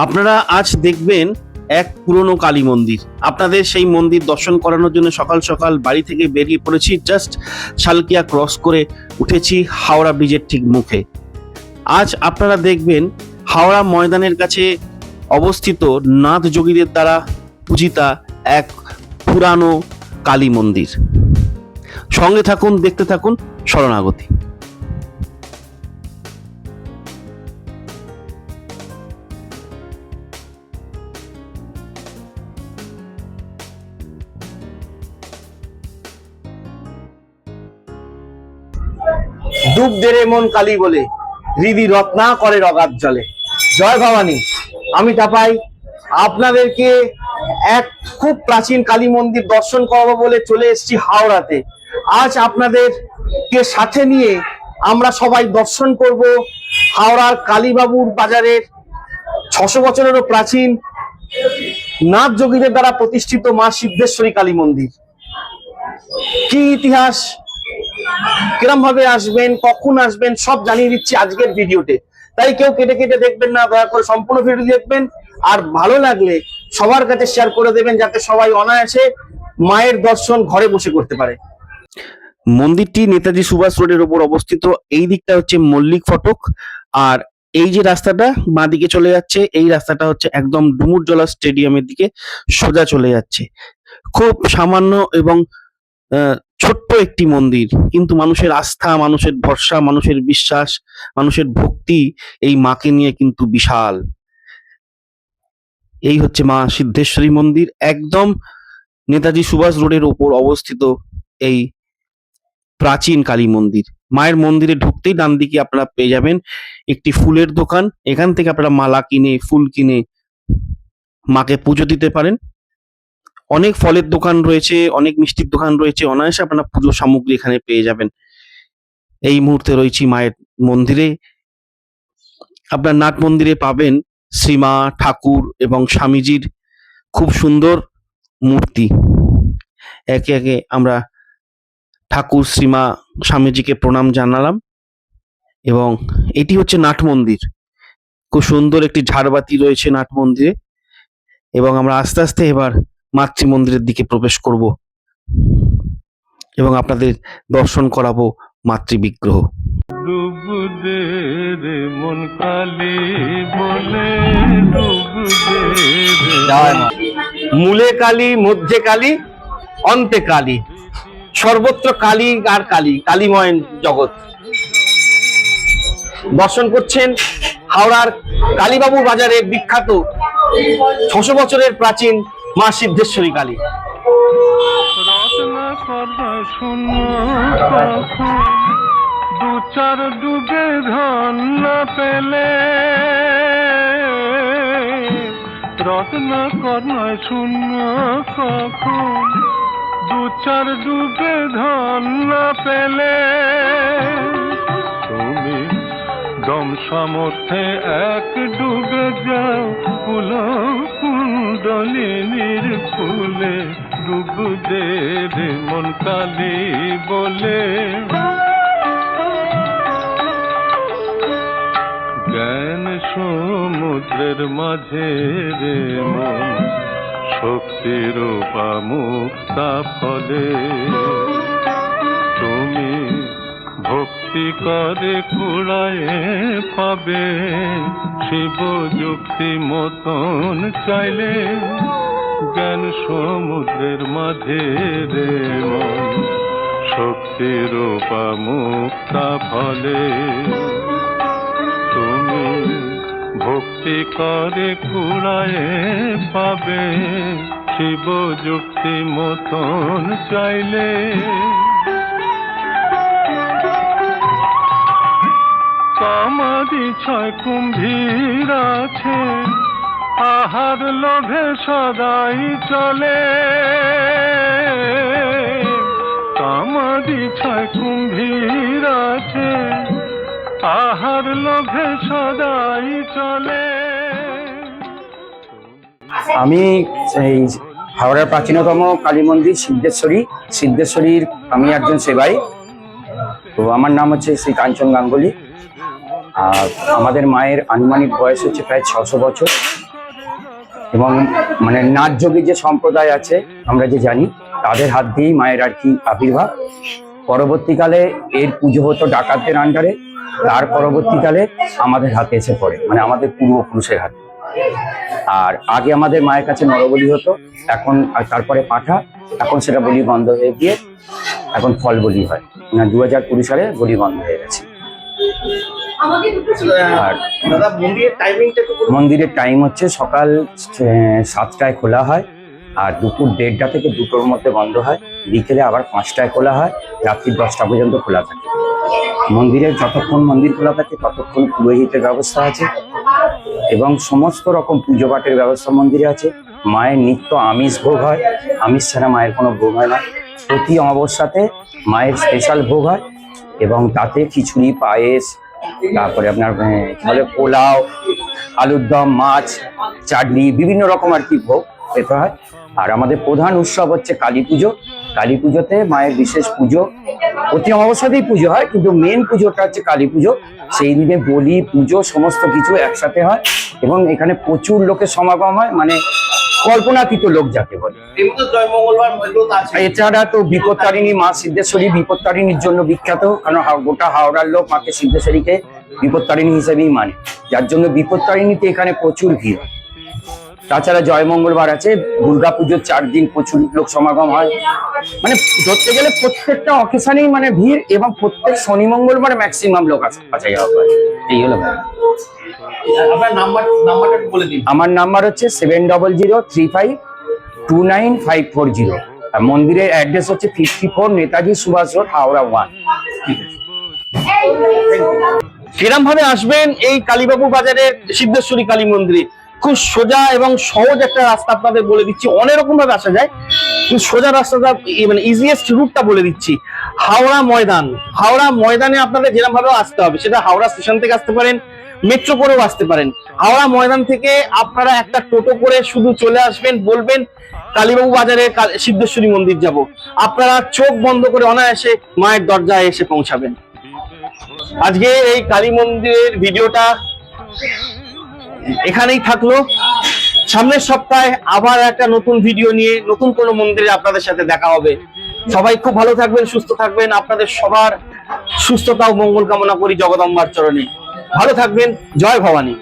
আপনারা আজ দেখবেন এক পুরনো কালী মন্দির। আপনাদের সেই মন্দির দর্শন করানোর জন্য সকাল সকাল বাড়ি থেকে বেরিয়ে পড়েছি। জাস্ট শালকিয়া ক্রস করে উঠেছি হাওড়া ব্রিজের ঠিক মুখে। আজ আপনারা দেখবেন হাওড়া ময়দানের কাছে অবস্থিত নাথ যোগীদের দ্বারা পূজিতা এক পুরানো কালী মন্দির। সঙ্গে থাকুন, দেখতে থাকুন শরণাগতি। ডুব দেরে মন কালী বলে, হৃদি রত্না করে রগাত জলে। জয় ভবানী। আমি তাপাই আপনাদেরকে এক খুব প্রাচীন কালী মন্দির দর্শন করাবো বলে চলে এসেছি হাওড়াতে। আজ আপনাদেরকে সাথে নিয়ে আমরা সবাই দর্শন করব হাওড়ার কালীবাবুর বাজারের 600 বছরেরও প্রাচীন নাথ যোগীদের দ্বারা প্রতিষ্ঠিত মা সিদ্ধেশ্বরী কালী মন্দির। কি ইতিহাস, কিরম ভাবে আসবেন, কখন আসবেন, সব জানিয়ে দিচ্ছি আজকের ভিডিওতে। তাই কেউ কেটে কেটে দেখবেন না, দয়া করে সম্পূর্ণ ভিডিও দেখবেন। আর ভালো লাগলে সবার কাছে শেয়ার করে দেবেন, যাতে সবাই অনায়াসে মায়ের দর্শন ঘরে বসে করতে পারে। মন্দিরটি নেতাজি সুভাষ রোডের উপর অবস্থিত। এই দিকটা হচ্ছে মল্লিক ফটক, আর এই যে রাস্তাটা বাঁ দিকে চলে যাচ্ছে, এই রাস্তাটা হচ্ছে একদম ডুমুরজলা স্টেডিয়ামের দিকে সোজা চলে যাচ্ছে। খুব সামান্য এবং ছোট্ট একটি মন্দির, কিন্তু মানুষের আস্থা, মানুষের ভরসা, মানুষের বিশ্বাস, মানুষের ভক্তি এই মাকে নিয়ে কিন্তু বিশাল। এই হচ্ছে মা সিদ্ধেশ্বরী মন্দির, একদম নেতাজি সুভাষ রোডের ওপর অবস্থিত এই প্রাচীন কালী মন্দির। মায়ের মন্দিরে ঢুকতেই ডান দিকে আপনারা পেয়ে যাবেন একটি ফুলের দোকান। এখান থেকে আপনারা মালা কিনে, ফুল কিনে মাকে পুজো দিতে পারেন। অনেক ফলের দোকান রয়েছে, অনেক মিষ্টির দোকান রয়েছে, অনায়াসে আপনারা পুজো সামগ্রী এখানে পেয়ে যাবেন। এই মুহূর্তে রয়েছি মায়ের মন্দিরে। আপনার নাট মন্দিরে পাবেন শ্রীমা, ঠাকুর এবং স্বামীজির খুব সুন্দর মূর্তি। একে একে আমরা ঠাকুর, শ্রীমা, স্বামীজিকে প্রণাম জানালাম। এবং এটি হচ্ছে নাট মন্দির। খুব সুন্দর একটি ঝাড়বাতি রয়েছে নাট মন্দিরে। এবং আমরা আস্তে আস্তে এবার মাতৃ মন্দিরের দিকে প্রবেশ করব এবং আপনাদের দর্শন করাবো মাতৃ বিগ্রহ। মূলে কালী, মধ্যে কালী, অন্তে কালী, সর্বত্র কালী আর কালী, কালীময় জগৎ। দর্শন করছেন হাওড়ার কালীবাবুর বাজারে বিখ্যাত 600 বছরের প্রাচীন মা সিদ্ধেশ্বরী কালী। দু চার ডুবে ধন না পেলে, রত্ন কর্ণয় শূন্য কখন, দু চার ডুবে ধন না পেলে, তুমি দম সামর্থ্যে এক ডুবে যাও ফুল কুণ্ডলিনীর ফুলে, ডুব দে রে মন কালী বলে। জ্ঞান সমুদ্রের মাঝে রে মন, শক্তির বা মুক্তা ফলে, তুমি ভক্তি করে কুড়ায়ে পাবে, শিব যুক্তি মতন চাইলে। জ্ঞান সমুদ্রের মাঝে রে মন, শক্তির বা মুক্তা ফলে, তুমি ভক্তি করে কুড়ায়ে পাবে, শিব যুক্তি মতন চাইলে। কামাদি 6 কুম্ভীর আছে, আহার লোভে সদাই চলে, কামাদি 6 কুম্ভীর আছে, আহার লোভে সদাই চলে। আমি এই হাওড়ার প্রাচীনতম কালী মন্দির সিদ্ধেশ্বরীর আমি একজন সেবাই। তো আমার নাম হচ্ছে শ্রী কাঞ্চন গাঙ্গুলি। আর আমাদের মায়ের আনুমানিক বয়স হচ্ছে প্রায় 600 বছর। এবং মানে নাচ যোগী যে সম্প্রদায় আছে আমরা যে জানি, তাদের হাত দিয়েই মায়ের আর কি আবির্ভাব। পরবর্তীকালে এর পুজো হতো ডাকাতদের আন্ডারে, তার পরবর্তীকালে আমাদের হাতে এসে পড়ে, মানে আমাদের পূর্বপুরুষের হাতে। আর আগে আমাদের মায়ের কাছে নরবলি হতো, এখন আর তারপরে পাঠা, এখন সেটা বলি বন্ধ হয়ে গিয়ে এখন ফল বলি হয়। 2020 সালে বলি বন্ধ হয়ে গেছে। আর দাদা মন্দিরের টাইমিংটা একটু বলুন। মন্দিরের টাইম হচ্ছে সকাল 7টায় খোলা হয়, আর দুপুর 1:30 থেকে 2টোর মধ্যে বন্ধ হয়। বিকেলে আবার 5টায় খোলা হয়, রাত্রি 10টা পর্যন্ত খোলা থাকে। মন্দিরের যতক্ষণ মন্দির খোলা থাকে ততক্ষণ পুরোহিতের ব্যবস্থা আছে এবং সমস্ত রকম পুজো পাঠের ব্যবস্থা মন্দিরে আছে। মায়ের নিত্য আমিষ ভোগ হয়, আমিষ ছাড়া মায়ের কোনো ভোগ হয় না। প্রতি অমাবস্যাতে মায়ের স্পেশাল ভোগ হয় এবং তাতে খিচুড়ি, পায়েস, তারপরে আপনার কি বলে পোলাও, আলুর দম, মাছ, চাটনি, বিভিন্ন রকম আর কি ভোগ পেতে হয়। আর আমাদের প্রধান উৎসব হচ্ছে কালী পুজো। কালী পুজোতে মায়ের বিশেষ পুজো, প্রতি অমাবস্যাতেই পুজো হয়, কিন্তু মেন পুজোটা হচ্ছে কালী পুজো। সেই দিনে বলি, পুজো সমস্ত কিছু একসাথে হয় এবং এখানে প্রচুর লোকের সমাগম হয়, মানে কল্পনাতীত লোক যাকে বলে। এমনি জয় মঙ্গলবার এগুলো তো আছে। এছাড়া তো বিপত্তারিণী, মা সিদ্ধেশ্বরী বিপত্তারিণীর জন্য বিখ্যাত, কারণ গোটা হাওড়ার লোক মাকে সিদ্ধেশ্বরীকে বিপত্তারিণী হিসেবেই মানে, যার জন্য বিপত্তারিণীতে এখানে প্রচুর ভিড়। তাছাড়া জয় মঙ্গলবার আছে, দুর্গাপুজোর 4 দিন প্রচুর লোক সমাগম হয়। মানে ধরতে গেলে প্রত্যেকটা অকেশনেই মানে ভিড়, এবং প্রত্যেক শনি মঙ্গলবার ম্যাক্সিমাম লোক আছে যাওয়া হয়। এই হলো ব্যাপার। আপনার নাম্বারটা একটু বলে দিন। আমার নাম্বার হচ্ছে 7003529540। আর মন্দিরের অ্যাড্রেস হচ্ছে 54 নেতাজি সুভাষ রোড, হাওড়া 1। কিরম ভাবে আসবেন এই কালীবাবু বাজারের সিদ্ধেশ্বরী কালী মন্দিরে? খুব সোজা এবং সহজ একটা রাস্তা আপনাদের বলে দিচ্ছি। অনেক রকম ভাবে আসা যায়, কিন্তু সোজা রাস্তাটা মানে ইজিয়েস্ট রুটটা বলে দিচ্ছি। হাওড়া ময়দান, হাওড়া ময়দানে আপনাদের যেরকম ভাবে আসতে হবে, সেটা হাওড়া স্টেশন থেকে আসতে পারেন, মেট্রো করেও আসতে পারেন। হাওড়া ময়দান থেকে আপনারা একটা টোটো করে শুধু চলে আসবেন, বলবেন কালীবাবু বাজারে সিদ্ধেশ্বরী মন্দির যাব। আপনারা চোখ বন্ধ করে অনায়াসে মায়ের দরজায় এসে পৌঁছাবেন। আজকে এই কালী মন্দিরের ভিডিওটা এখানেই থাকলো। সামনের সপ্তাহে আবার একটা নতুন ভিডিও নিয়ে নতুন কোনো মন্দিরে আপনাদের সাথে দেখা হবে। সবাই খুব ভালো থাকবেন, সুস্থ থাকবেন। আপনাদের সবার সুস্থতা ও মঙ্গল কামনা করি জগদম্বার চরণে। ভালো থাকবেন। জয় ভবানী।